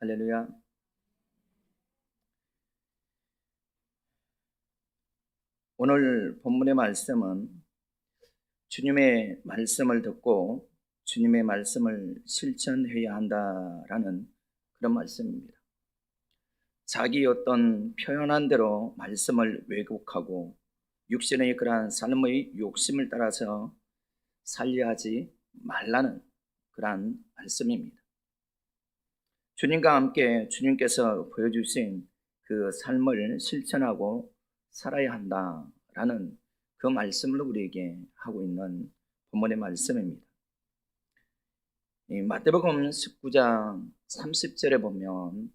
할렐루야. 오늘 본문의 말씀은 주님의 말씀을 듣고 주님의 말씀을 실천해야 한다라는 그런 말씀입니다. 자기 어떤 표현한 대로 말씀을 왜곡하고 육신의 그러한 삶의 욕심을 따라서 살려 하지 말라는 그러한 말씀입니다. 주님과 함께 주님께서 보여주신 그 삶을 실천하고 살아야 한다라는 그 말씀을 우리에게 하고 있는 본문의 말씀입니다. 마태복음 19장 30절에 보면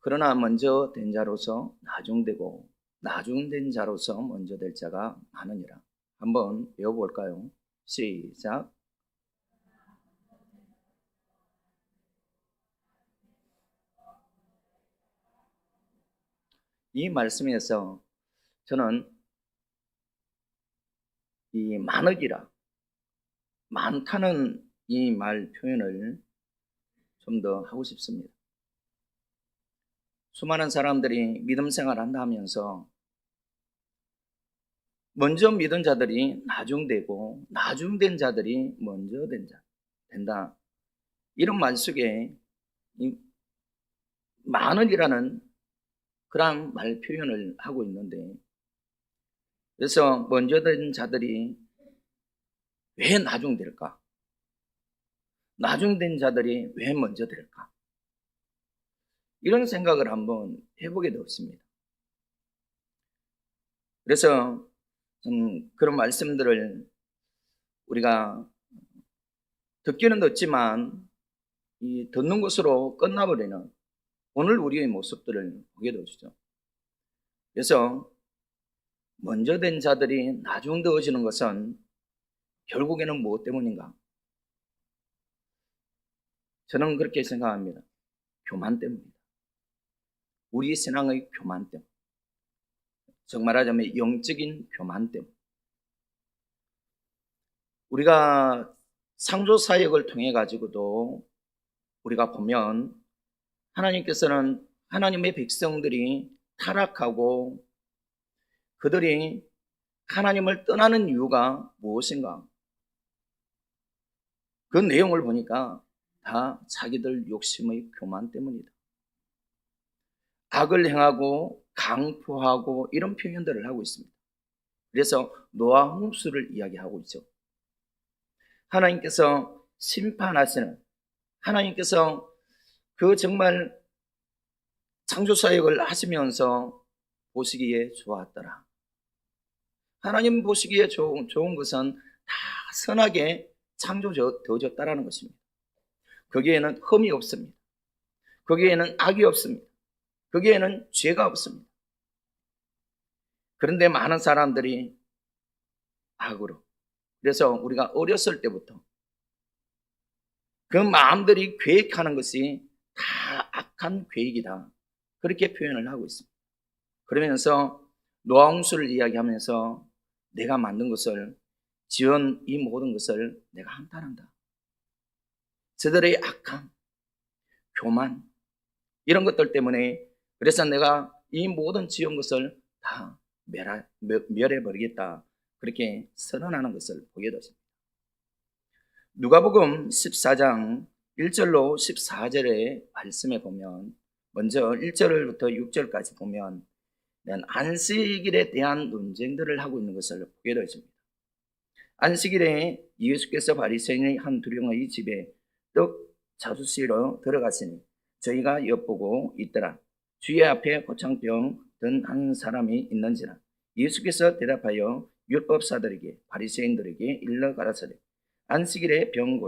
그러나 먼저 된 자로서 나중되고 나중된 자로서 먼저 될 자가 많으니라. 한번 배워볼까요? 시작. 이 말씀에서 저는 이 많으리라, 많다는 이 말 표현을 좀 더 하고 싶습니다. 수많은 사람들이 믿음 생활을 한다 하면서 먼저 믿은 자들이 나중되고 나중된 자들이 먼저 된다. 이런 말 속에 이 많으리라는 그런 말 표현을 하고 있는데, 그래서 먼저 된 자들이 왜 나중될까? 나중된 자들이 왜 먼저 될까? 이런 생각을 한번 해보게 되었습니다. 그래서 그런 말씀들을 우리가 듣기는 듣지만 이 듣는 것으로 끝나버리는 오늘 우리의 모습들을 보게 되어주죠. 그래서 먼저 된 자들이 나중되어지는 것은 결국에는 무엇 때문인가? 저는 그렇게 생각합니다. 교만 때문입니다. 우리 신앙의 교만 때문, 정말 하자면 영적인 교만 때문. 우리가 상조사역을 통해 가지고도 우리가 보면 하나님께서는 하나님의 백성들이 타락하고 그들이 하나님을 떠나는 이유가 무엇인가? 그 내용을 보니까 다 자기들 욕심의 교만 때문이다. 악을 행하고 강포하고 이런 표현들을 하고 있습니다. 그래서 노아 홍수를 이야기하고 있죠. 하나님께서 심판하시는, 하나님께서 그 정말 창조사역을 하시면서 보시기에 좋았더라. 하나님 보시기에 좋은 것은 다 선하게 창조되어졌다라는 것입니다. 거기에는 흠이 없습니다. 거기에는 악이 없습니다. 거기에는 죄가 없습니다. 그런데 많은 사람들이 악으로, 그래서 우리가 어렸을 때부터 그 마음들이 계획하는 것이 다 악한 계획이다, 그렇게 표현을 하고 있습니다. 그러면서 노아홍수를 이야기하면서 내가 만든 것을, 지은 이 모든 것을 내가 한탄한다. 저들의 악함, 교만, 이런 것들 때문에 그래서 내가 이 모든 지은 것을 다 멸해버리겠다, 그렇게 선언하는 것을 보게 되었습니다. 누가복음 14장 1절로 14절의 말씀에 보면, 먼저 1절부터 6절까지 보면 안식일에 대한 논쟁들을 하고 있는 것을 보게 되었습니다. 안식일에 예수께서 바리새인의 한 두령의 집에 떡 자주시러 들어가시니 저희가 엿보고 있더라. 주의 앞에 고창병 든 한 사람이 있는지라. 예수께서 대답하여 율법사들에게 바리새인들에게 일러 가라사대 안식일에 병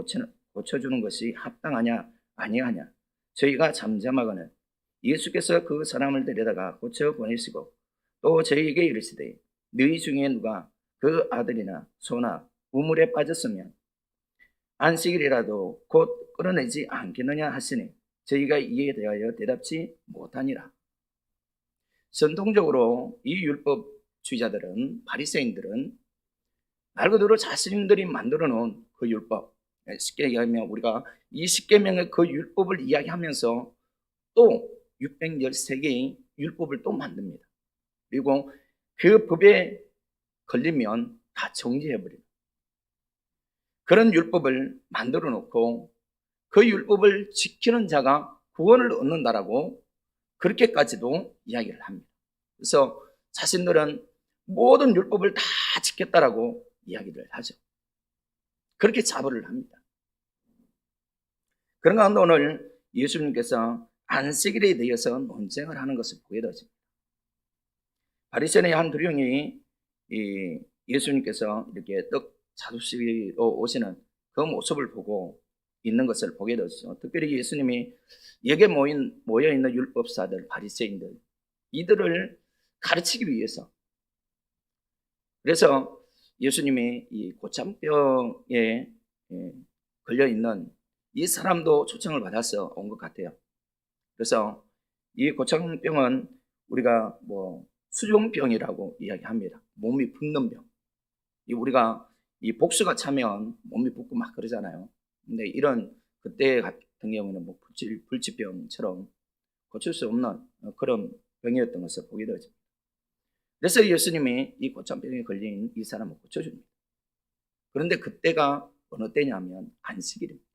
고쳐주는 것이 합당하냐 아니하냐. 저희가 잠잠하거늘 예수께서 그 사람을 데려다가 고쳐 보내시고 또 저희에게 이르시되 너희 중에 누가 그 아들이나 소나 우물에 빠졌으면 안식일이라도 곧 끌어내지 않겠느냐 하시니 저희가 이에 대하여 대답지 못하니라. 전통적으로 이 율법주의자들은, 바리새인들은 말 그대로 자신들이 만들어 놓은 그 율법, 쉽게 얘기하면 우리가 이 십계명의 그 율법을 이야기하면서 또 613개의 율법을 또 만듭니다. 그리고 그 법에 걸리면 다 정지해버립니다. 그런 율법을 만들어 놓고 그 율법을 지키는 자가 구원을 얻는다라고 그렇게까지도 이야기를 합니다. 그래서 자신들은 모든 율법을 다 지켰다라고 이야기를 하죠. 그렇게 자부를 합니다. 그런 가운데 오늘 예수님께서 안식일에 대해서 논쟁을 하는 것을 보게 되어집니다. 바리새인의 한 두령이 예수님께서 이렇게 떡 사두시러 오시는 그 모습을 보고 있는 것을 보게 되었죠. 특별히 예수님이 여기에 모여있는 율법사들, 바리새인들, 이들을 가르치기 위해서, 그래서 예수님이 이 고참병에 걸려있는 이 사람도 초청을 받아서 온 것 같아요. 그래서 이 고참병은 우리가 수종병이라고 이야기합니다. 몸이 붓는 병. 우리가 이 복수가 차면 몸이 붓고 막 그러잖아요. 근데 이런 그때 같은 경우는 불치병처럼 고칠 수 없는 그런 병이었던 것을 보게 되죠. 그래서 예수님이 이 고참병에 걸린 이 사람을 고쳐줍니다. 그런데 그때가 어느 때냐면 안식일입니다.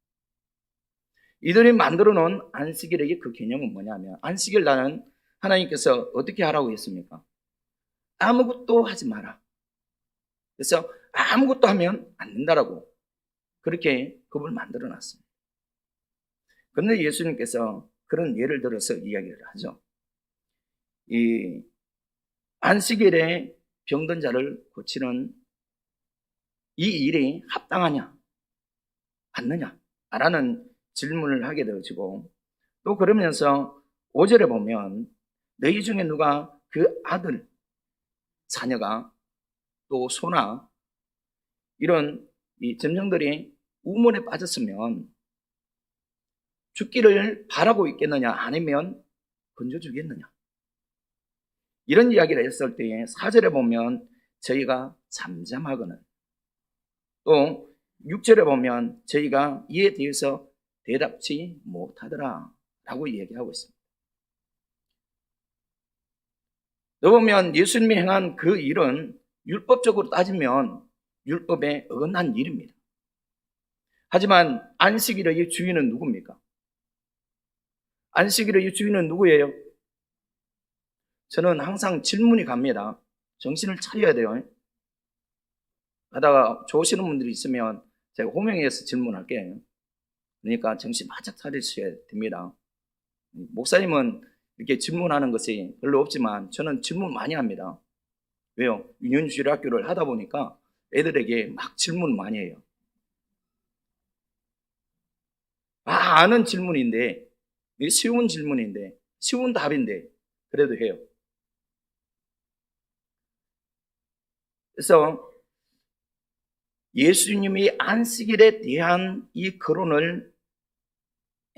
이들이 만들어 놓은 안식일의 그 개념은 뭐냐면, 안식일 날은 하나님께서 어떻게 하라고 했습니까? 아무것도 하지 마라. 그래서 아무것도 하면 안 된다라고 그렇게 법을 만들어 놨습니다. 그런데 예수님께서 그런 예를 들어서 이야기를 하죠. 이 안식일에 병든 자를 고치는 이 일이 합당하냐 않느냐 라는 질문을 하게 되어지고, 또 그러면서 5절에 보면 너희 중에 누가 그 아들, 자녀가 또 소나 이런 이 점령들이 우물에 빠졌으면 죽기를 바라고 있겠느냐, 아니면 건져주겠느냐, 이런 이야기를 했을 때에 4절에 보면 저희가 잠잠하거늘, 또 6절에 보면 저희가 이에 대해서 대답지 못하더라 라고 얘기하고 있습니다. 또 보면 예수님이 행한 그 일은 율법적으로 따지면 율법에 어긋난 일입니다. 하지만 안식일의 주인은 누굽니까? 안식일의 주인은 누구예요? 저는 항상 질문이 갑니다. 정신을 차려야 돼요. 하다가 좋으시는 분들이 있으면 제가 호명해서 질문할게요. 그러니까 정신 바짝 차리셔야 됩니다. 목사님은 이렇게 질문하는 것이 별로 없지만 저는 질문 많이 합니다. 왜요? 유년주일학교를 하다 보니까 애들에게 막 질문 많이 해요. 아는 질문인데, 쉬운 질문인데, 쉬운 답인데 그래도 해요. 그래서 예수님이 안식일에 대한 이 거론을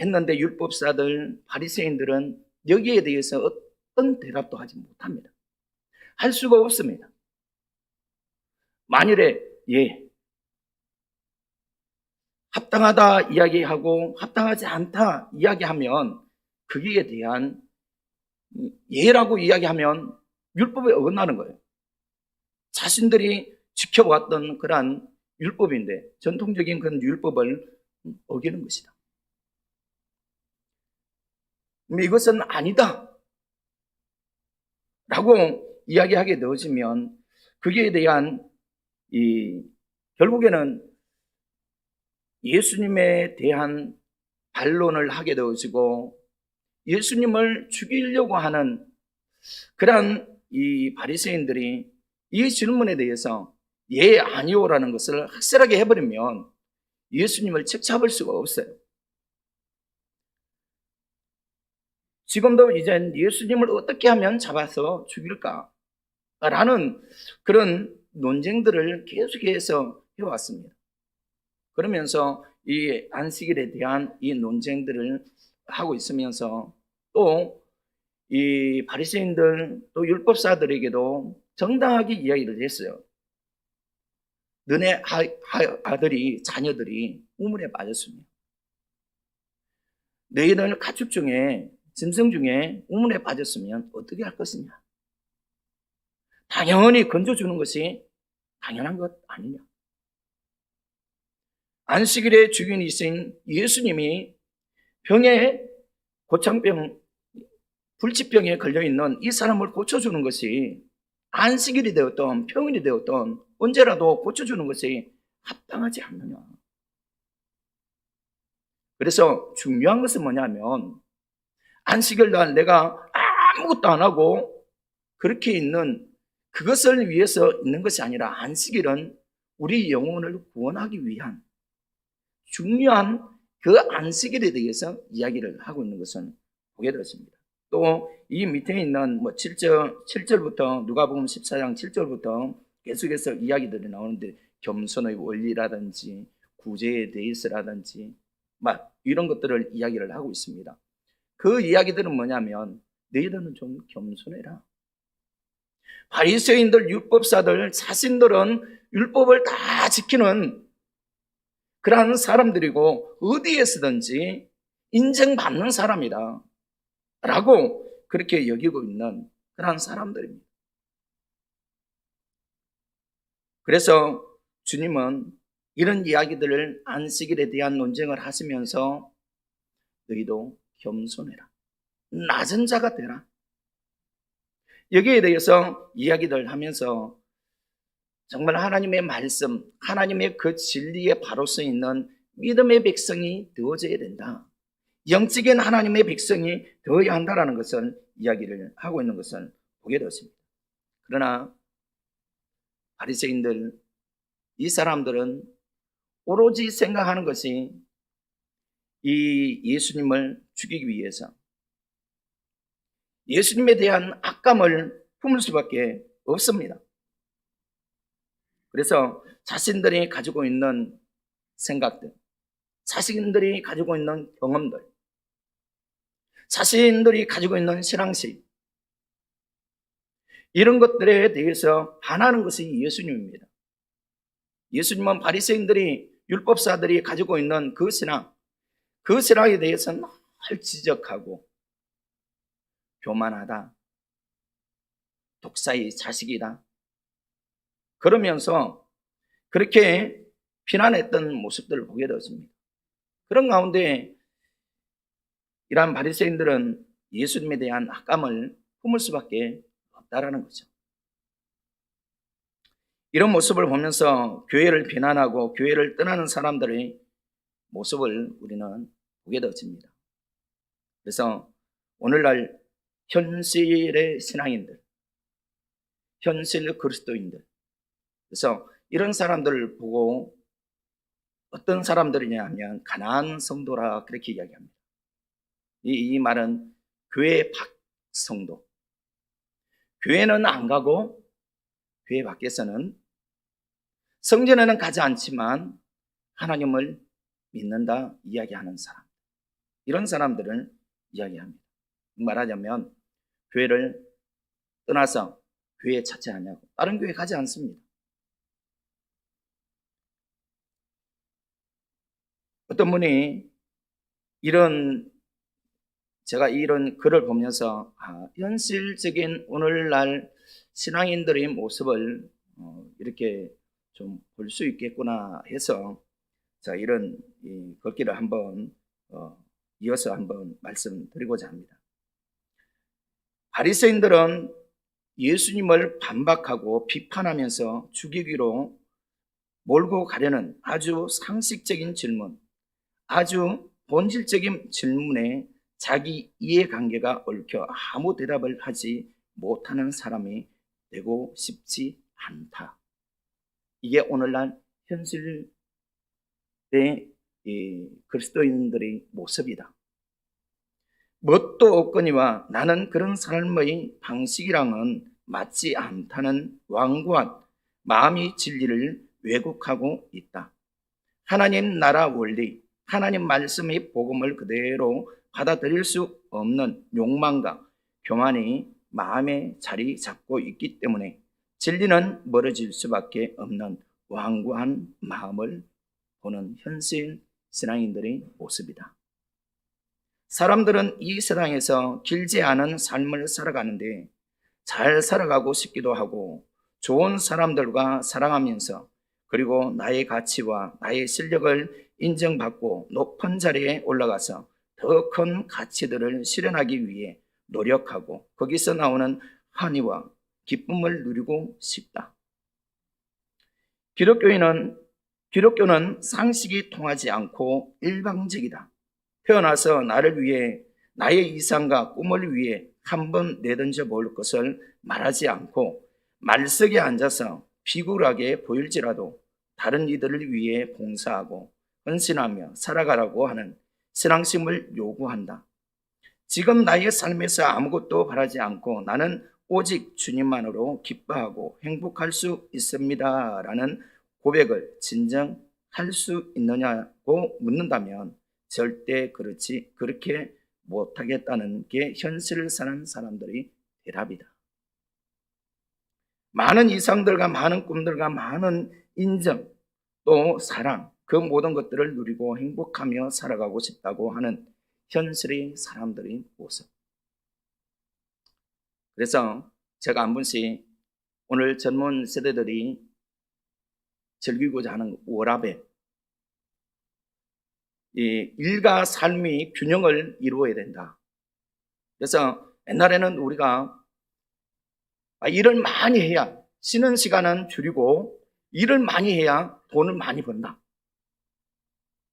했는데 율법사들, 바리새인들은 여기에 대해서 어떤 대답도 하지 못합니다. 할 수가 없습니다. 만일에 합당하다 이야기하고 합당하지 않다 이야기하면, 거기에 대한 예라고 이야기하면 율법에 어긋나는 거예요. 자신들이 지켜왔던 그러한 율법인데, 전통적인 그런 율법을 어기는 것이다. 이것은 아니다 라고 이야기하게 되어지면 그게 대한 결국에는 예수님에 대한 반론을 하게 되어지고 예수님을 죽이려고 하는 그러한 이 바리새인들이 이 질문에 대해서 예, 아니오라는 것을 확실하게 해버리면 예수님을 책잡을 수가 없어요. 지금도 이제 예수님을 어떻게 하면 잡아서 죽일까? 라는 그런 논쟁들을 계속해서 해왔습니다. 그러면서 이 안식일에 대한 이 논쟁들을 하고 있으면서 또 이 바리새인들 또 율법사들에게도 정당하게 이야기를 했어요. 너네 아들이, 자녀들이 우물에 빠졌습니다. 너희들 가축 중에 짐승 중에 우물에 빠졌으면 어떻게 할 것이냐? 당연히 건져주는 것이 당연한 것 아니냐? 안식일의 주인이신 예수님이 병에 고창병, 불치병에 걸려있는 이 사람을 고쳐주는 것이 안식일이 되었던 평일이 되었던 언제라도 고쳐주는 것이 합당하지 않느냐. 그래서 중요한 것은 뭐냐면 안식일 날 내가 아무것도 안 하고 그렇게 있는 그것을 위해서 있는 것이 아니라 안식일은 우리 영혼을 구원하기 위한 중요한 그 안식일에 대해서 이야기를 하고 있는 것은 보게 되었습니다. 또 이 밑에 있는 7절부터 누가복음 14장 7절부터 계속해서 이야기들이 나오는데 겸손의 원리라든지 구제의 대의서라든지 막 이런 것들을 이야기를 하고 있습니다. 그 이야기들은 뭐냐면 너희들은 좀 겸손해라. 바리새인들, 율법사들, 사신들은 율법을 다 지키는 그러한 사람들이고 어디에서든지 인정받는 사람이다 라고 그렇게 여기고 있는 그러한 사람들입니다. 그래서 주님은 이런 이야기들을 안식일에 대한 논쟁을 하시면서 너희도 겸손해라. 낮은 자가 되라. 여기에 대해서 이야기를 하면서 정말 하나님의 말씀, 하나님의 그 진리에 바로 서 있는 믿음의 백성이 되어져야 된다. 영적인 하나님의 백성이 되어야 한다는 것을 이야기를 하고 있는 것을 보게 되었습니다. 그러나 바리새인들, 이 사람들은 오로지 생각하는 것이 이 예수님을 죽이기 위해서 예수님에 대한 악감을 품을 수밖에 없습니다. 그래서 자신들이 가지고 있는 생각들, 자신들이 가지고 있는 경험들, 자신들이 가지고 있는 신앙식, 이런 것들에 대해서 반하는 것이 예수님입니다. 예수님은 바리새인들이, 율법사들이 가지고 있는 그 신앙에 대해서 늘 지적하고 교만하다, 독사의 자식이다, 그러면서 그렇게 비난했던 모습들을 보게 되었습니다. 그런 가운데 이러한 바리새인들은 예수님에 대한 악감을 품을 수밖에 없다라는 거죠. 이런 모습을 보면서 교회를 비난하고 교회를 떠나는 사람들의 모습을 우리는 보게 되어집니다. 그래서 오늘날 현실의 신앙인들, 현실 그리스도인들, 그래서 이런 사람들을 보고 어떤 사람들이냐 하면 가난한 성도라 그렇게 이야기합니다. 이 말은 교회 밖 성도, 교회는 안 가고 교회 밖에서는 성전에는 가지 않지만 하나님을 믿는다 이야기하는 사람, 이런 사람들을 이야기합니다. 말하자면 교회를 떠나서 교회에 찾지 않냐고 다른 교회 가지 않습니다. 어떤 분이 제가 이런 글을 보면서 현실적인 오늘날 신앙인들의 모습을 이렇게 좀 볼 수 있겠구나 해서 자 이런 글귀를 한번 이어서 한번 말씀드리고자 합니다. 바리새인들은 예수님을 반박하고 비판하면서 죽이기로 몰고 가려는 아주 상식적인 질문, 아주 본질적인 질문에 자기 이해관계가 얽혀 아무 대답을 하지 못하는 사람이 되고 싶지 않다. 이게 오늘날 현실의 그리스도인들의 모습이다. 뭣도 없거니와 나는 그런 삶의 방식이랑은 맞지 않다는 완고한 마음의 진리를 왜곡하고 있다. 하나님 나라 원리, 하나님 말씀의 복음을 그대로 받아들일 수 없는 욕망과 교만이 마음에 자리 잡고 있기 때문에 진리는 멀어질 수밖에 없는 완고한 마음을 보는 현실 신앙인들의 모습이다. 사람들은 이 세상에서 길지 않은 삶을 살아가는데 잘 살아가고 싶기도 하고 좋은 사람들과 살아가면서 그리고 나의 가치와 나의 실력을 인정받고 높은 자리에 올라가서 더 큰 가치들을 실현하기 위해 노력하고 거기서 나오는 환희와 기쁨을 누리고 싶다. 기독교는 상식이 통하지 않고 일방적이다. 태어나서 나를 위해 나의 이상과 꿈을 위해 한번 내던져 볼 것을 말하지 않고 말석에 앉아서 비굴하게 보일지라도 다른 이들을 위해 봉사하고 헌신하며 살아가라고 하는 신앙심을 요구한다. 지금 나의 삶에서 아무것도 바라지 않고 나는 오직 주님만으로 기뻐하고 행복할 수 있습니다 라는 고백을 진정할 수 있느냐고 묻는다면 절대 그렇게 못하겠다는 게 현실을 사는 사람들의 대답이다. 많은 이상들과 많은 꿈들과 많은 인정 또 사랑 그 모든 것들을 누리고 행복하며 살아가고 싶다고 하는 현실의 사람들의 모습. 그래서 제가 한 번씩 오늘 젊은 세대들이 즐기고자 하는 워라밸, 이 일과 삶의 균형을 이루어야 된다. 그래서 옛날에는 우리가 일을 많이 해야 쉬는 시간은 줄이고 일을 많이 해야 돈을 많이 번다.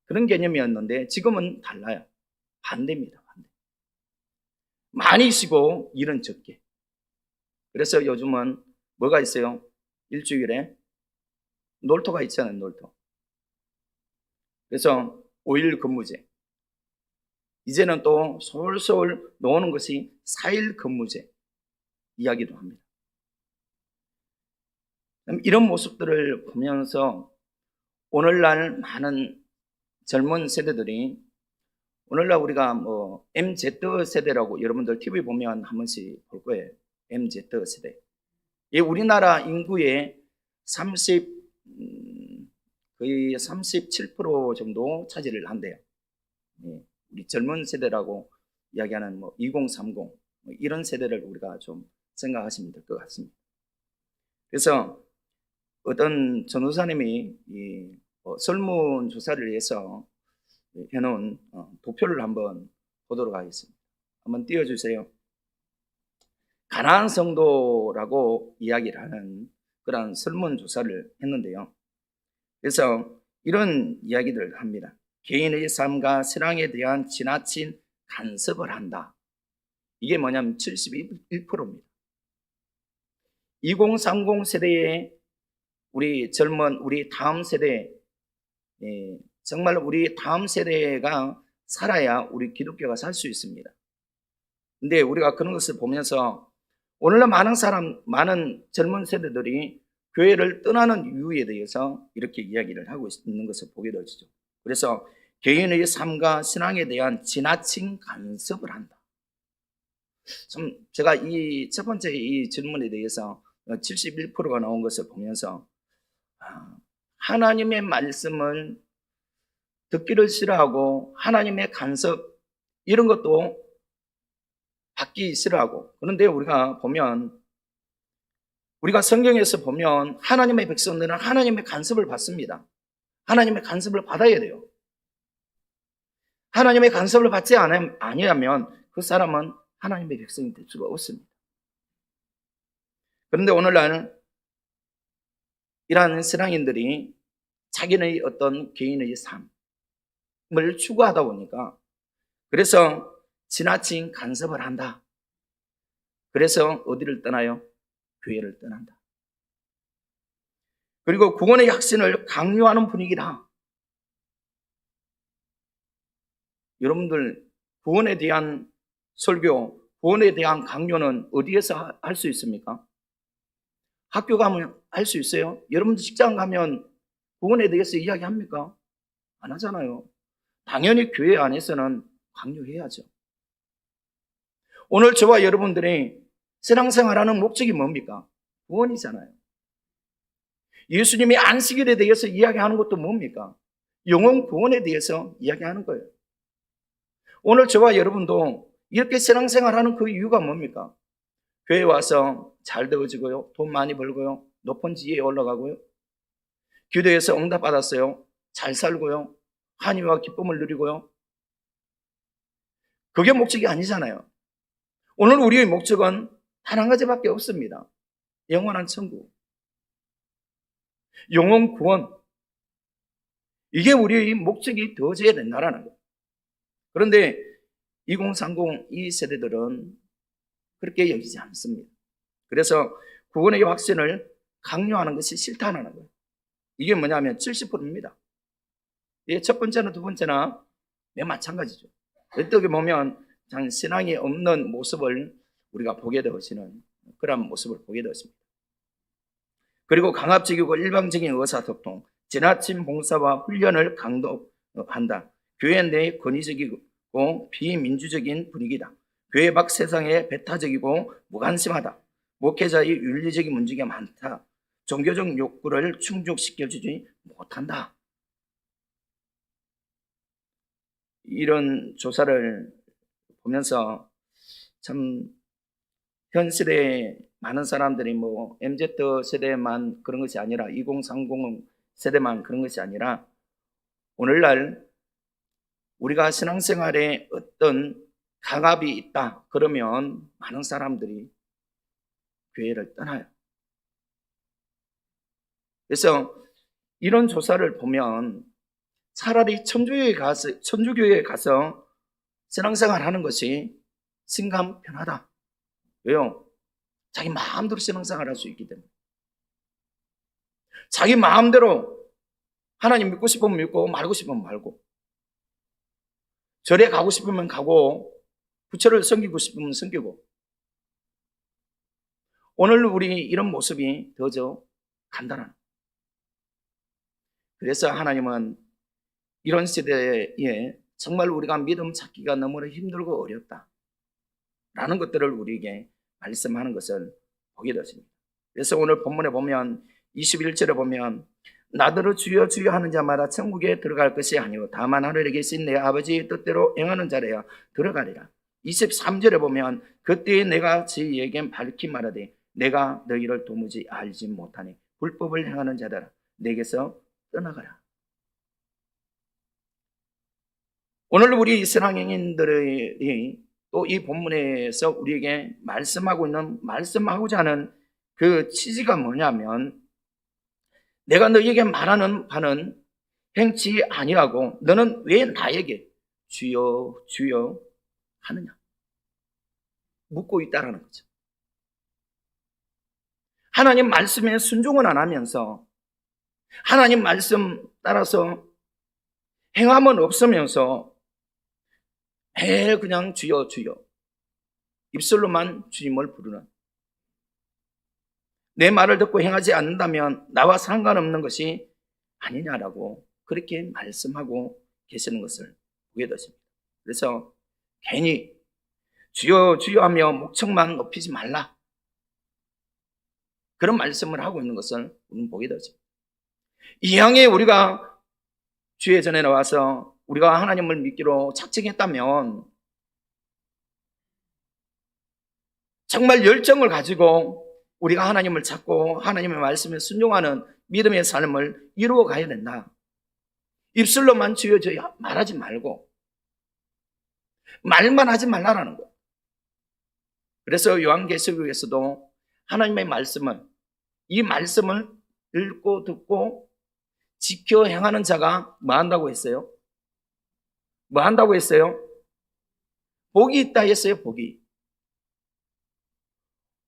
그런 개념이었는데 지금은 달라요. 반대입니다. 반대. 많이 쉬고 일은 적게. 그래서 요즘은 뭐가 있어요? 일주일에 놀토가 있잖아요. 놀토. 그래서 5일 근무제. 이제는 또 솔솔 나오는 것이 4일 근무제 이야기도 합니다. 이런 모습들을 보면서 오늘날 많은 젊은 세대들이 오늘날 우리가 MZ 세대라고 여러분들 TV 보면 한 번씩 볼 거예요. MZ 세대. 이 우리나라 인구의 거의 37% 정도 차지를 한대요. 우리 젊은 세대라고 이야기하는 2030 이런 세대를 우리가 좀 생각하시면 될 것 같습니다. 그래서 어떤 전도사님이 설문조사를 해서 해놓은 도표를 한번 보도록 하겠습니다. 한번 띄워주세요. 가나안 성도라고 이야기를 하는 그런 설문조사를 했는데요. 그래서 이런 이야기를 합니다. 개인의 삶과 신앙에 대한 지나친 간섭을 한다. 이게 뭐냐면 71%입니다. 2030 세대의 우리 다음 세대, 정말 우리 다음 세대가 살아야 우리 기독교가 살 수 있습니다. 근데 우리가 그런 것을 보면서 오늘날 많은 젊은 세대들이 교회를 떠나는 이유에 대해서 이렇게 이야기를 하고 있는 것을 보게 되죠. 그래서 개인의 삶과 신앙에 대한 지나친 간섭을 한다. 제가 이 첫 번째 이 질문에 대해서 71%가 나온 것을 보면서 하나님의 말씀을 듣기를 싫어하고 하나님의 간섭 이런 것도 받기 싫어하고 그런데 우리가 성경에서 보면 하나님의 백성들은 하나님의 간섭을 받습니다. 하나님의 간섭을 받아야 돼요. 하나님의 간섭을 받지 아니하면 그 사람은 하나님의 백성이 될 수가 없습니다. 그런데 오늘날 이러한 신앙인들이 자기의 어떤 개인의 삶을 추구하다 보니까 그래서 지나친 간섭을 한다. 그래서 어디를 떠나요? 교회를 떠난다. 그리고 구원의 확신을 강요하는 분위기다. 여러분들 구원에 대한 설교, 구원에 대한 강요는 어디에서 할 수 있습니까? 학교 가면 할 수 있어요? 여러분들 직장 가면 구원에 대해서 이야기합니까? 안 하잖아요. 당연히 교회 안에서는 강요해야죠. 오늘 저와 여러분들이 신앙생활하는 목적이 뭡니까? 구원이잖아요. 예수님이 안식일에 대해서 이야기하는 것도 뭡니까? 영혼 구원에 대해서 이야기하는 거예요. 오늘 저와 여러분도 이렇게 신앙생활하는 그 이유가 뭡니까? 교회 와서 잘 되어지고요, 돈 많이 벌고요, 높은 지위에 올라가고요, 기도해서 응답 받았어요, 잘 살고요, 한의와 기쁨을 누리고요. 그게 목적이 아니잖아요. 오늘 우리의 목적은 단 한 가지밖에 없습니다. 영원한 천국, 영혼 구원. 이게 우리의 목적이 되어져야 된다는 거예요. 그런데 2030 이 세대들은 그렇게 여기지 않습니다. 그래서 구원의 확신을 강요하는 것이 싫다는 거예요. 이게 뭐냐면 70%입니다. 첫 번째나 두 번째나 마찬가지죠. 어떻게 보면 신앙이 없는 모습을 우리가 보게 되어지는 그런 모습을 보게 되었습니다. 그리고 강압적이고 일방적인 의사소통, 지나친 봉사와 훈련을 강도한다. 교회 내 권위적이고 비민주적인 분위기다. 교회 밖 세상에 배타적이고 무관심하다. 목회자의 윤리적인 문제가 많다. 종교적 욕구를 충족시켜주지 못한다. 이런 조사를 보면서 참 현실에 많은 사람들이 MZ 세대만 그런 것이 아니라 2030 세대만 그런 것이 아니라 오늘날 우리가 신앙생활에 어떤 강압이 있다 그러면 많은 사람들이 교회를 떠나요. 그래서 이런 조사를 보면 차라리 천주교회에 가서 신앙생활 하는 것이 심감 편하다. 왜요? 자기 마음대로 신앙생활 할 수 있기 때문에. 자기 마음대로 하나님 믿고 싶으면 믿고 말고 싶으면 말고, 절에 가고 싶으면 가고, 부처를 섬기고 싶으면 섬기고. 오늘 우리 이런 모습이 더저 간단한. 그래서 하나님은 이런 시대에 정말 우리가 믿음 찾기가 너무나 힘들고 어렵다 라는 것들을 우리에게 말씀하는 것을 보게 되었습니다. 그래서 오늘 본문에 보면 21절에 보면 나더러 주여 주여 하는 자마다 천국에 들어갈 것이 아니오 다만 하늘에 계신 내 아버지의 뜻대로 행하는 자라야 들어가리라. 23절에 보면 그때에 내가 저희에게 밝히 말하되 내가 너희를 도무지 알지 못하니 불법을 행하는 자들아 내게서 떠나가라. 오늘 우리 신앙인들이 또 이 본문에서 우리에게 말씀하고자 하는 그 취지가 뭐냐면 내가 너희에게 말하는 바는 행치 아니하고 너는 왜 나에게 주여 주여 하느냐 묻고 있다라는 거죠. 하나님 말씀에 순종은 안 하면서 하나님 말씀 따라서 행함은 없으면서 매일 그냥 주여 주여 입술로만 주님을 부르는, 내 말을 듣고 행하지 않는다면 나와 상관없는 것이 아니냐라고 그렇게 말씀하고 계시는 것을 보게 되십니다. 그래서 괜히 주여 주여 하며 목청만 높이지 말라 그런 말씀을 하고 있는 것을 우리는 보게 되십니다. 이왕에 우리가 주의 전에 나와서 우리가 하나님을 믿기로 작정했다면 정말 열정을 가지고 우리가 하나님을 찾고 하나님의 말씀에 순종하는 믿음의 삶을 이루어 가야 된다. 입술로만 주여 주여 말하지 말고 말만 하지 말라라는 거. 그래서 요한계시록에서도 하나님의 말씀을, 이 말씀을 읽고 듣고 지켜 행하는 자가 뭐 한다고 했어요? 뭐 한다고 했어요? 복이 있다 했어요. 복이.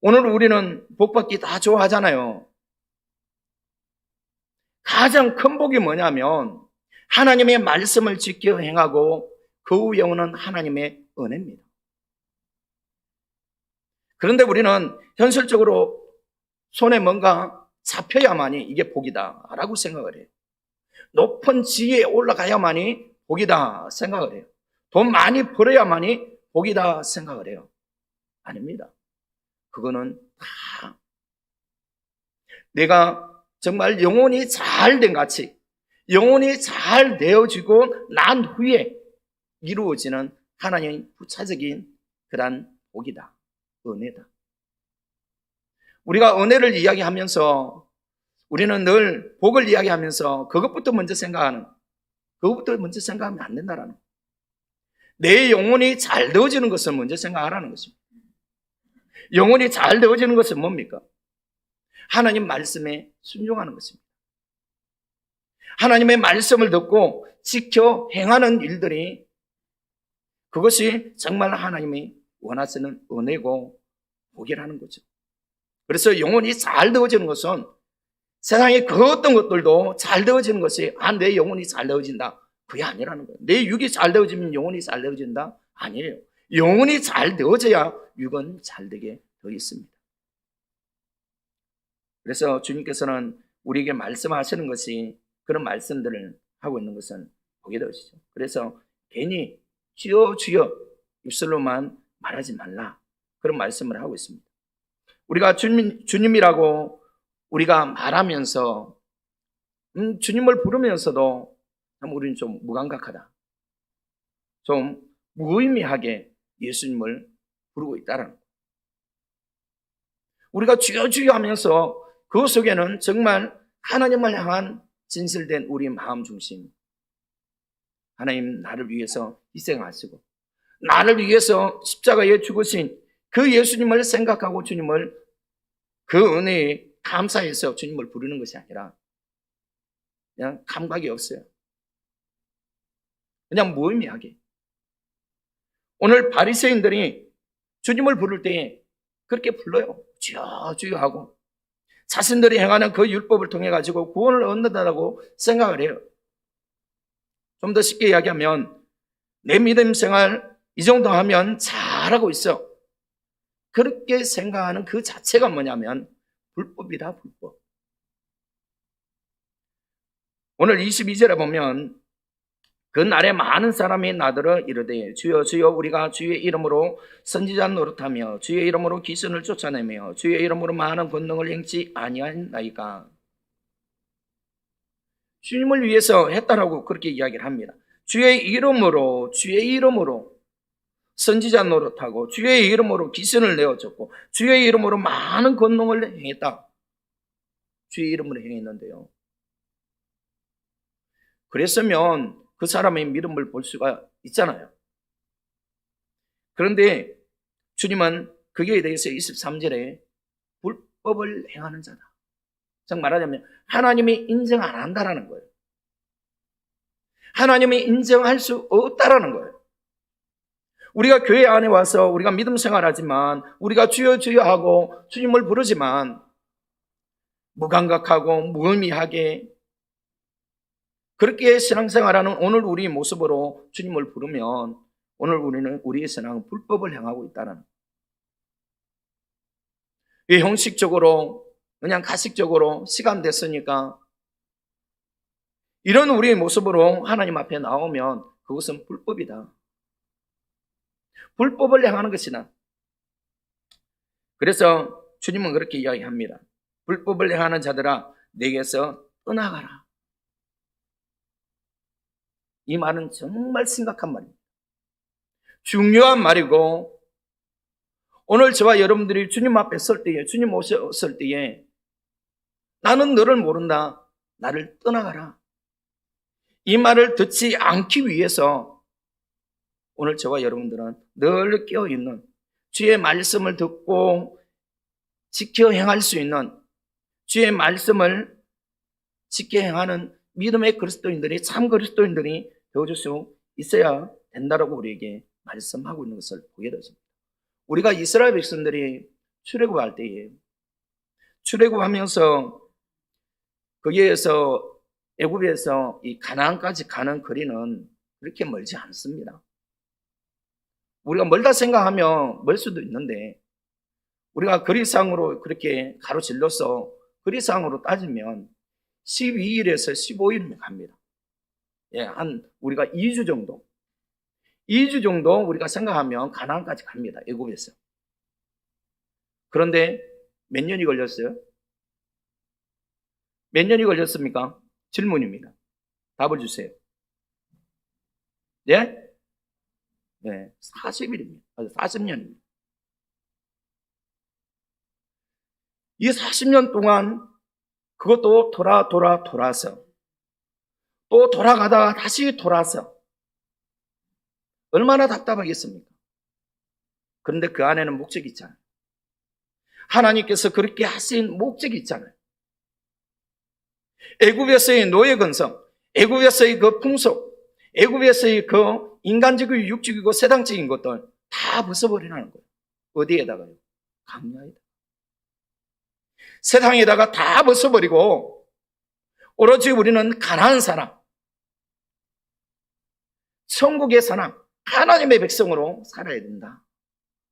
오늘 우리는 복받기 다 좋아하잖아요. 가장 큰 복이 뭐냐면 하나님의 말씀을 지켜 행하고 그 후에 오는 하나님의 은혜입니다. 그런데 우리는 현실적으로 손에 뭔가 잡혀야만이 이게 복이다 라고 생각을 해요. 높은 지위에 올라가야만이 복이다 생각을 해요. 돈 많이 벌어야만이 복이다 생각을 해요. 아닙니다. 그거는 다 내가 정말 영혼이 잘 된 가치, 영혼이 잘 되어지고 난 후에 이루어지는 하나님의 부차적인 그런 복이다. 은혜다. 우리가 은혜를 이야기하면서 우리는 늘 복을 이야기하면서 그것부터 먼저 생각하면 안 된다라는 거예요. 내 영혼이 잘 되어지는 것을 먼저 생각하라는 것입니다. 영혼이 잘 되어지는 것은 뭡니까? 하나님 말씀에 순종하는 것입니다. 하나님의 말씀을 듣고 지켜 행하는 일들이 그것이 정말 하나님이 원하시는 은혜고 복이라는 거죠. 그래서 영혼이 잘 되어지는 것은 세상의 그 어떤 것들도 잘 되어지는 것이 내 영혼이 잘 되어진다. 그게 아니라는 거예요. 내 육이 잘 되어지면 영혼이 잘 되어진다? 아니에요. 영혼이 잘 되어져야 육은 잘 되게 되어 있습니다. 그래서 주님께서는 우리에게 말씀하시는 것이 그런 말씀들을 하고 있는 것은 보게 되시죠. 그래서 괜히 주여 주여 입술로만 말하지 말라 그런 말씀을 하고 있습니다. 우리가 주님이라고 우리가 말하면서 주님을 부르면서도 참 우리는 좀 무감각하다. 좀 무의미하게 예수님을 부르고 있다는 거예요. 우리가 주여 주여 하면서 그 속에는 정말 하나님을 향한 진실된 우리 마음 중심. 하나님 나를 위해서 희생하시고 나를 위해서 십자가에 죽으신 그 예수님을 생각하고 주님을 그 은혜에 감사해서 주님을 부르는 것이 아니라 그냥 감각이 없어요. 그냥 무의미하게. 오늘 바리새인들이 주님을 부를 때 그렇게 불러요. 주여 주여 하고 자신들이 행하는 그 율법을 통해 가지고 구원을 얻는다고 생각을 해요. 좀 더 쉽게 이야기하면 내 믿음 생활 이 정도 하면 잘하고 있어. 그렇게 생각하는 그 자체가 뭐냐면 불법이다, 불법. 오늘 22절에 보면 그 날에 많은 사람이 나더러 이르되 주여 주여 우리가 주의 이름으로 선지자 노릇하며 주의 이름으로 귀신을 쫓아내며 주의 이름으로 많은 권능을 행치 아니하나이까. 주님을 위해서 했다라고 그렇게 이야기를 합니다. 주의 이름으로 선지자 노릇하고 주의 이름으로 귀신을 내어줬고 주의 이름으로 많은 권능을 행했다. 주의 이름으로 행했는데요. 그랬으면 그 사람의 믿음을 볼 수가 있잖아요. 그런데 주님은 거기에 대해서 23절에 불법을 행하는 자다. 즉 말하자면 하나님이 인정 안 한다라는 거예요. 하나님이 인정할 수 없다라는 거예요. 우리가 교회 안에 와서 우리가 믿음 생활하지만 우리가 주여 주여 하고 주님을 부르지만 무감각하고 무의미하게 그렇게 신앙생활하는 오늘 우리 모습으로 주님을 부르면 오늘 우리는 우리의 신앙은 불법을 행하고 있다는 이 형식적으로 그냥 가식적으로 시간 됐으니까 이런 우리의 모습으로 하나님 앞에 나오면 그것은 불법이다. 불법을 행하는 것이다. 그래서 주님은 그렇게 이야기합니다. 불법을 행하는 자들아 내게서 떠나가라. 이 말은 정말 심각한 말입니다. 중요한 말이고 오늘 저와 여러분들이 주님 앞에 설 때에 주님 오셨을 때에 나는 너를 모른다. 나를 떠나가라. 이 말을 듣지 않기 위해서 오늘 저와 여러분들은 늘 깨어있는 주의 말씀을 듣고 지켜 행할 수 있는 주의 말씀을 지켜 행하는 믿음의 그리스도인들이 참 그리스도인들이 되어줄 수 있어야 된다라고 우리에게 말씀하고 있는 것을 보게 되십니다. 우리가 이스라엘 백성들이 출애굽할 때에 출애굽하면서 거기에서 애굽에서 이 가나안까지 가는 거리는 그렇게 멀지 않습니다. 우리가 멀다 생각하면 멀 수도 있는데 우리가 거리상으로 그렇게 가로질러서 거리상으로 따지면 12일에서 15일 갑니다. 예, 우리가 2주 정도 우리가 생각하면 가나안까지 갑니다. 애굽에서. 그런데 몇 년이 걸렸어요? 몇 년이 걸렸습니까? 질문입니다. 답을 주세요. 예? 40일입니다. 40년입니다. 이 40년 동안 그것도 돌아서 또 돌아가다가 다시 돌아서 얼마나 답답하겠습니까? 그런데 그 안에는 목적이 있잖아요. 하나님께서 그렇게 하신 목적이 있잖아요. 애굽에서의 노예 근성, 애굽에서의 그 풍속, 애굽에서의 그 인간적이고 육적이고 세상적인 것들 다 벗어버리라는 거예요. 어디에다가요? 광야에다. 세상에다가 다 벗어버리고 오로지 우리는 가난한 사람, 천국의 사람, 하나님의 백성으로 살아야 된다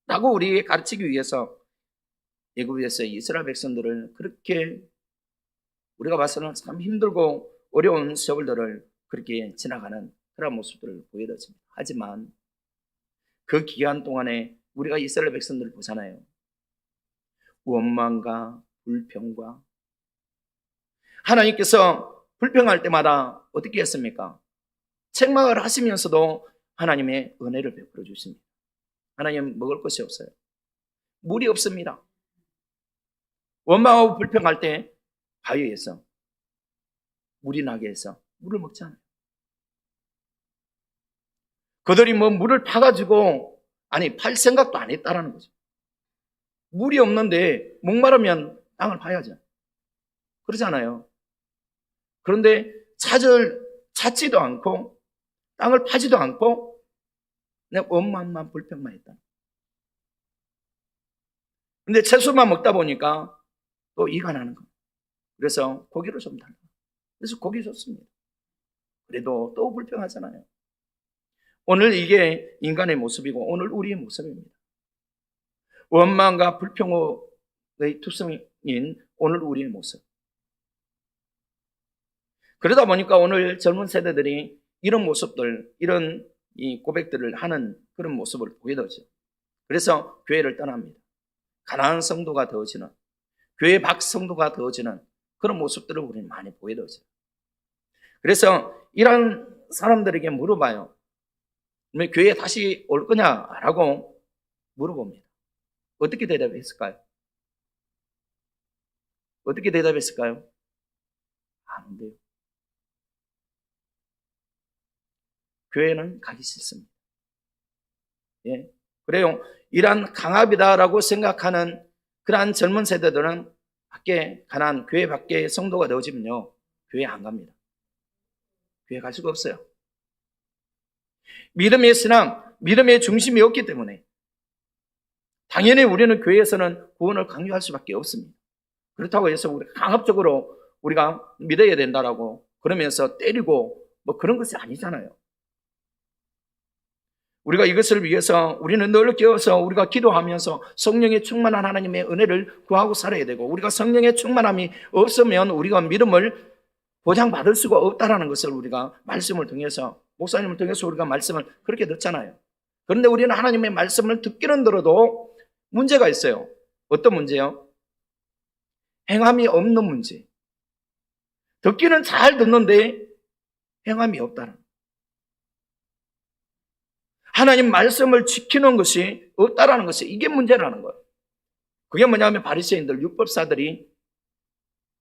라고 우리에게 가르치기 위해서 애굽에서의 이스라엘 백성들을 그렇게 우리가 봐서는 참 힘들고 어려운 세월들을 그렇게 지나가는 그런 모습들을 보여줬습니다. 하지만 그 기간 동안에 우리가 이스라엘 백성들을 보잖아요. 원망과 불평과 하나님께서 불평할 때마다 어떻게 했습니까? 책망을 하시면서도 하나님의 은혜를 베풀어 주십니다. 하나님 먹을 것이 없어요. 물이 없습니다. 원망하고 불평할 때 바위에서 물이 나게 해서 물을 먹잖아요. 그들이 물을 파가지고 팔 생각도 안 했다라는 거죠. 물이 없는데 목마르면 땅을 파야죠. 그러잖아요. 그런데 찾지도 않고 땅을 파지도 않고 그냥 원망만 불평만 했다. 근데 채소만 먹다 보니까 또 이가 나는 거예요. 그래서 고기를 좀 달라. 그래서 고기 줬습니다. 그래도 또 불평하잖아요. 오늘 이게 인간의 모습이고 오늘 우리의 모습입니다. 원망과 불평의 투성인 오늘 우리의 모습. 그러다 보니까 오늘 젊은 세대들이 이런 모습들, 이런 이 고백들을 하는 그런 모습을 보게 되죠. 그래서 교회를 떠납니다. 가난한 성도가 되어지는, 교회 밖 성도가 되어지는 그런 모습들을 우리는 많이 보게 되죠. 그래서 이런 사람들에게 물어봐요. 교회에 다시 올 거냐라고 물어봅니다. 어떻게 대답했을까요? 어떻게 대답했을까요? 안 돼요. 교회는 가기 싫습니다. 예. 그래요. 이란 강압이다라고 생각하는 그러한 젊은 세대들은 교회 밖에 성도가 되어지면요. 교회 안 갑니다. 교회 갈 수가 없어요. 믿음의 신앙, 믿음의 중심이 없기 때문에 당연히 우리는 교회에서는 구원을 강요할 수밖에 없습니다. 그렇다고 해서 우리가 강압적으로 우리가 믿어야 된다라고 그러면서 때리고 그런 것이 아니잖아요. 우리가 이것을 위해서 우리는 늘 깨어서 우리가 기도하면서 성령의 충만한 하나님의 은혜를 구하고 살아야 되고 우리가 성령의 충만함이 없으면 우리가 믿음을 보장받을 수가 없다라는 것을 우리가 말씀을 통해서 목사님을 통해서 우리가 말씀을 그렇게 듣잖아요. 그런데 우리는 하나님의 말씀을 듣기는 들어도 문제가 있어요. 어떤 문제요? 행함이 없는 문제. 듣기는 잘 듣는데 행함이 없다는. 하나님 말씀을 지키는 것이 없다라는 것이 이게 문제라는 거예요. 그게 뭐냐면 바리새인들, 율법사들이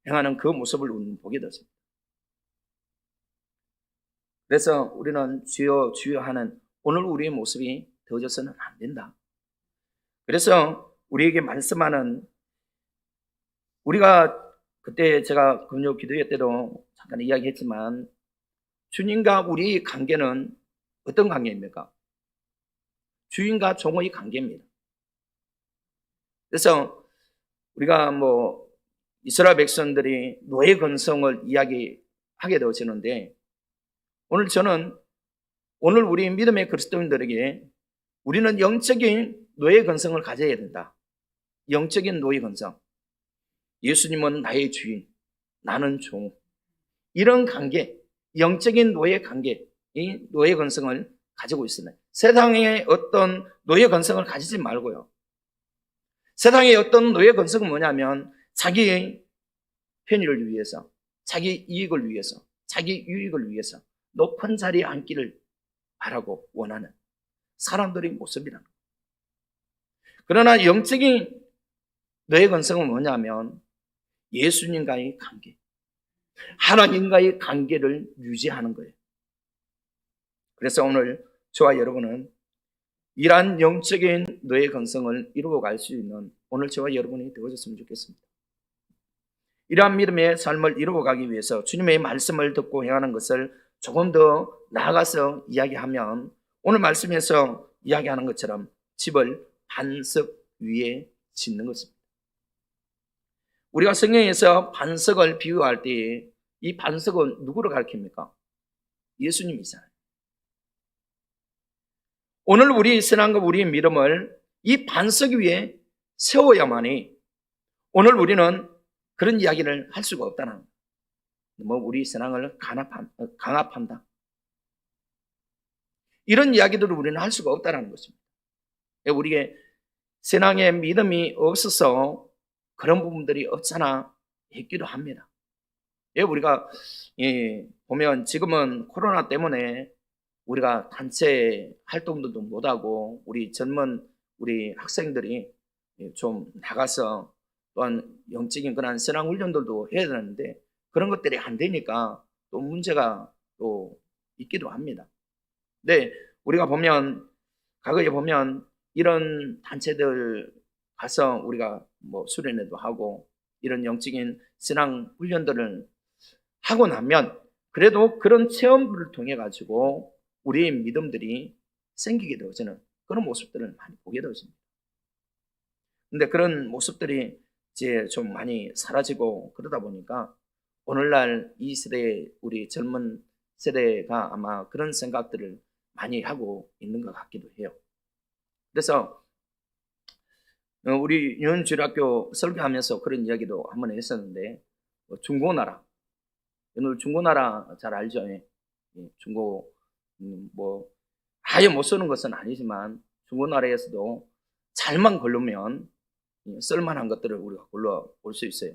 행하는 그 모습을 우리는 보게 됐습니다. 그래서 우리는 주여 주여 하는 오늘 우리의 모습이 되어져서는 안 된다. 그래서 우리에게 말씀하는 우리가 그때 제가 금요 기도회 때도 잠깐 이야기했지만 주님과 우리의 관계는 어떤 관계입니까? 주인과 종의 관계입니다. 그래서 우리가 이스라엘 백성들이 노예 근성을 이야기하게 되어지는데 오늘 우리 믿음의 그리스도인들에게 우리는 영적인 노예 근성을 가져야 된다. 영적인 노예 근성. 예수님은 나의 주인, 나는 종. 이런 관계, 영적인 노예 관계, 이 노예 근성을 가지고 있습니다. 세상의 어떤 노예 근성을 가지지 말고요. 세상의 어떤 노예 근성은 뭐냐면 자기의 편의를 위해서, 자기 이익을 위해서, 자기 유익을 위해서 높은 자리에 앉기를 바라고 원하는 사람들의 모습이라는 거예요. 그러나 영적인 너의 건성은 뭐냐면 예수님과의 관계, 하나님과의 관계를 유지하는 거예요. 그래서 오늘 저와 여러분은 이러한 영적인 너의 건성을 이루어갈 수 있는 오늘 저와 여러분이 되어졌으면 좋겠습니다. 이러한 믿음의 삶을 이루어가기 위해서 주님의 말씀을 듣고 행하는 것을 조금 더 나아가서 이야기하면 오늘 말씀에서 이야기하는 것처럼 집을 반석 위에 짓는 것입니다. 우리가 성경에서 반석을 비유할 때 이 반석은 누구를 가리킵니까? 예수님이잖아요. 오늘 우리 신앙과 우리의 믿음을 이 반석 위에 세워야만이 오늘 우리는 그런 이야기를 할 수가 없다는 거예요. 뭐 우리 신앙을 강압한다. 이런 이야기들을 우리는 할 수가 없다는 것입니다. 우리의 신앙의 믿음이 없어서 그런 부분들이 없잖아 했기도 합니다. 우리가 보면 지금은 코로나 때문에 우리가 단체 활동도 못하고 우리 젊은 우리 학생들이 좀 나가서 또한 영적인 그런 신앙 훈련들도 해야 되는데 그런 것들이 안 되니까 또 문제가 또 있기도 합니다. 근데 우리가 보면 과거에 보면 이런 단체들 가서 우리가 뭐 수련회도 하고 이런 영적인 신앙 훈련들을 하고 나면 그래도 그런 체험들을 통해 가지고 우리의 믿음들이 생기게 되어지는 그런 모습들을 많이 보게 되어집니다. 근데 그런 모습들이 이제 좀 많이 사라지고 그러다 보니까 오늘날 이 세대 우리 젊은 세대가 아마 그런 생각들을 많이 하고 있는 것 같기도 해요. 그래서 우리 유년주일학교 설교하면서 그런 이야기도 한번 했었는데 중고나라, 오늘 중고나라 잘 알죠? 중고 뭐 아예 못 쓰는 것은 아니지만 중고나라에서도 잘만 걸르면 쓸만한 것들을 우리가 골라 볼 수 있어요.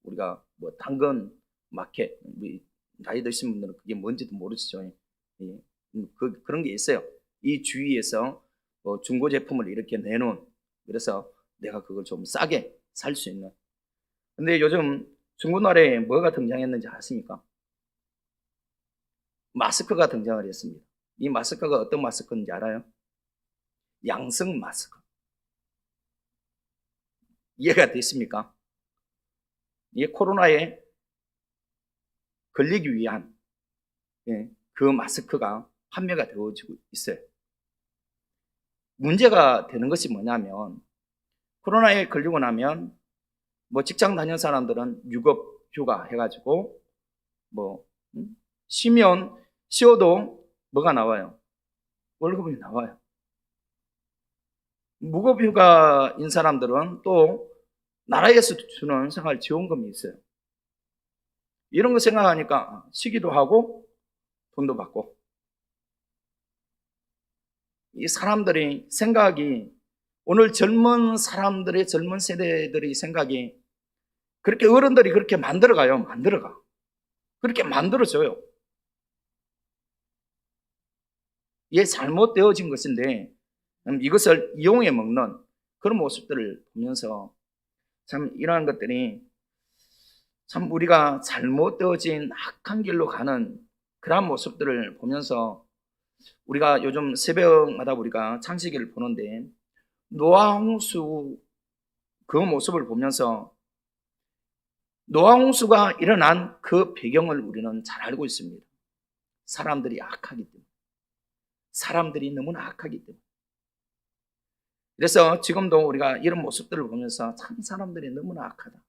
우리가 뭐 당근 마켓, 나이 드신 분들은 그게 뭔지도 모르시죠. 그런 게 있어요. 이 주위에서 중고 제품을 이렇게 내놓은, 그래서 내가 그걸 좀 싸게 살 수 있는. 근데 요즘 중고나라에 뭐가 등장했는지 아십니까? 마스크가 등장을 했습니다. 이 마스크가 어떤 마스크인지 알아요? 양성 마스크. 이해가 되십니까? 이 코로나에 걸리기 위한 그 마스크가 판매가 되어지고 있어요. 문제가 되는 것이 뭐냐면 코로나에 걸리고 나면 뭐 직장 다니는 사람들은 유급 휴가 해가지고 뭐 쉬어도 뭐가 나와요? 월급이 나와요. 무급 휴가인 사람들은 또 나라에서 주는 생활지원금이 있어요. 이런 거 생각하니까 쉬기도 하고 돈도 받고. 이 사람들이 생각이 오늘 젊은 사람들의 젊은 세대들의 생각이 그렇게 어른들이 그렇게 만들어가요. 만들어가. 그렇게 만들어줘요. 이게 잘못되어진 것인데 이것을 이용해 먹는 그런 모습들을 보면서 참 이러한 것들이 참 우리가 잘못되어진 악한 길로 가는 그러한 모습들을 보면서 우리가 요즘 새벽마다 우리가 창세기를 보는데 노아 홍수 그 모습을 보면서 노아 홍수가 일어난 그 배경을 우리는 잘 알고 있습니다. 사람들이 악하기 때문에. 사람들이 너무나 악하기 때문에. 그래서 지금도 우리가 이런 모습들을 보면서 참 사람들이 너무나 악하다.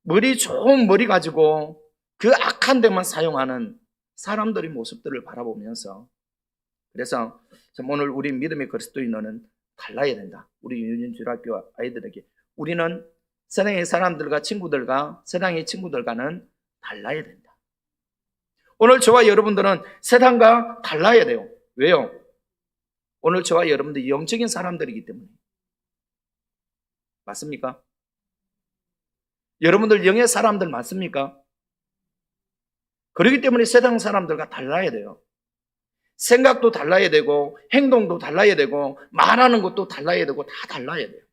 머리 좋은 머리 가지고 그 악한 데만 사용하는 사람들의 모습들을 바라보면서 그래서 참 오늘 우리 믿음의 그리스도인은 달라야 된다. 우리 유년주일학교 아이들에게 우리는 세상의 사람들과 친구들과 세상의 친구들과는 달라야 된다. 오늘 저와 여러분들은 세상과 달라야 돼요. 왜요? 오늘 저와 여러분들 영적인 사람들이기 때문에. 맞습니까? 여러분들 영의 사람들 맞습니까? 그렇기 때문에 세상 사람들과 달라야 돼요. 생각도 달라야 되고 행동도 달라야 되고 말하는 것도 달라야 되고 다 달라야 돼요.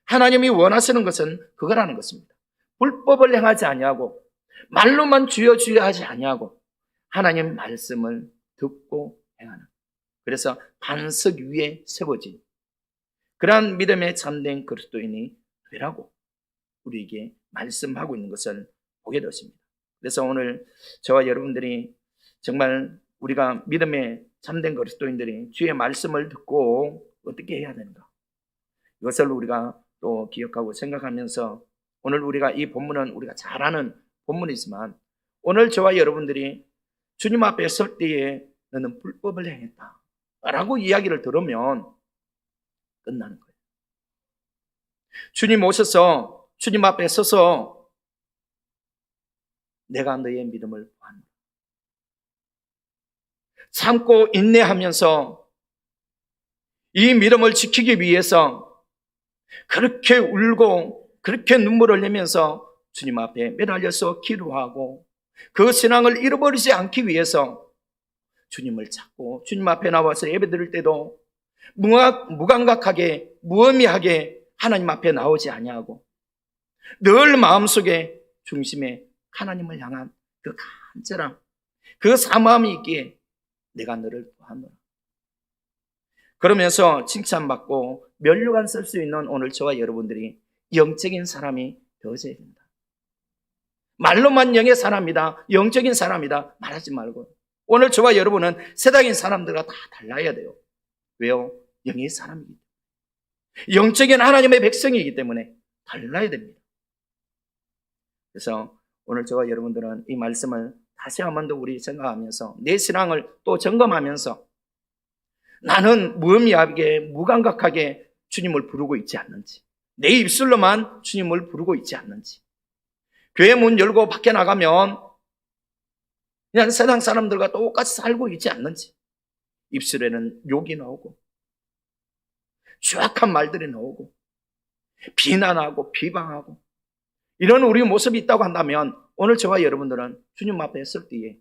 하나님이 원하시는 것은 그거라는 것입니다. 불법을 행하지 아니하고 말로만 주여 주여 하지 아니하고 하나님 말씀을 듣고 행하는, 그래서 반석 위에 세워진 그러한 믿음의 참된 그리스도인이 되라고 우리에게 말씀하고 있는 것을 보게 되었습니다. 그래서 오늘 저와 여러분들이 정말 우리가 믿음의 참된 그리스도인들이 주의 말씀을 듣고 어떻게 해야 되는가, 이것을 우리가 또 기억하고 생각하면서 오늘 우리가 이 본문은 우리가 잘 아는 본문이지만 오늘 저와 여러분들이 주님 앞에 설 때에 너는 불법을 행했다 라고 이야기를 들으면 끝나는 거예요. 주님 오셔서 주님 앞에 서서 내가 너의 믿음을 보았노라, 참고 인내하면서 이 믿음을 지키기 위해서 그렇게 울고 그렇게 눈물을 흘리면서 주님 앞에 매달려서 기도하고 그 신앙을 잃어버리지 않기 위해서 주님을 찾고 주님 앞에 나와서 예배드릴 때도 무감각하게 무의미하게 하나님 앞에 나오지 아니하고 늘 마음속에 중심에 하나님을 향한 그 간절함, 그 사모함이 있기에 내가 너를 보았노라. 그러면서 칭찬받고 면류관 쓸 수 있는 오늘 저와 여러분들이 영적인 사람이 되어져야 된다. 말로만 영의 사람이다, 영적인 사람이다 말하지 말고 오늘 저와 여러분은 세상인 사람들과 다 달라야 돼요. 왜요? 영의 사람이기 때문에, 영적인 하나님의 백성이기 때문에 달라야 됩니다. 그래서 오늘 저와 여러분들은 이 말씀을 다시 한 번 더 우리 생각하면서 내 신앙을 또 점검하면서 나는 무의미하게 무감각하게 주님을 부르고 있지 않는지, 내 입술로만 주님을 부르고 있지 않는지, 교회 문 열고 밖에 나가면 그냥 세상 사람들과 똑같이 살고 있지 않는지, 입술에는 욕이 나오고 추악한 말들이 나오고 비난하고 비방하고 이런 우리 모습이 있다고 한다면 오늘 저와 여러분들은 주님 앞에 설 때에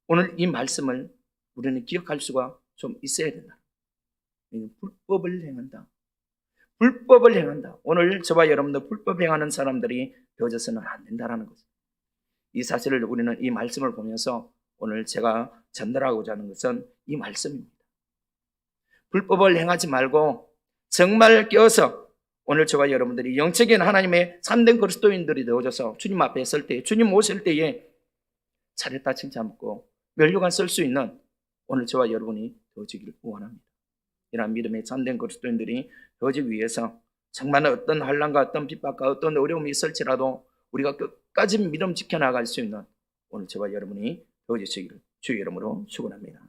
오늘 이 말씀을 우리는 기억할 수가 좀 있어야 된다. 불법을 행한다. 불법을 행한다. 오늘 저와 여러분들 불법 행하는 사람들이 되어져서는 안 된다는 거죠. 이 사실을 우리는 이 말씀을 보면서 오늘 제가 전달하고자 하는 것은 이 말씀입니다. 불법을 행하지 말고 정말 깨어서 오늘 저와 여러분들이 영적인 하나님의 참된 그리스도인들이 되어져서 주님 앞에 설 때, 주님 오실 때에 잘했다 칭찬받고 면류관 쓸 수 있는 오늘 저와 여러분이 되어지기를 원합니다. 이러한 믿음의 참된 그리스도인들이 되어지기 위해서 정말 어떤 환난과 어떤 핍박과 어떤 어려움이 있을지라도 우리가 끝까지 믿음 지켜나갈 수 있는 오늘 저와 여러분이 되어지시기를 주의 이름으로 축원합니다.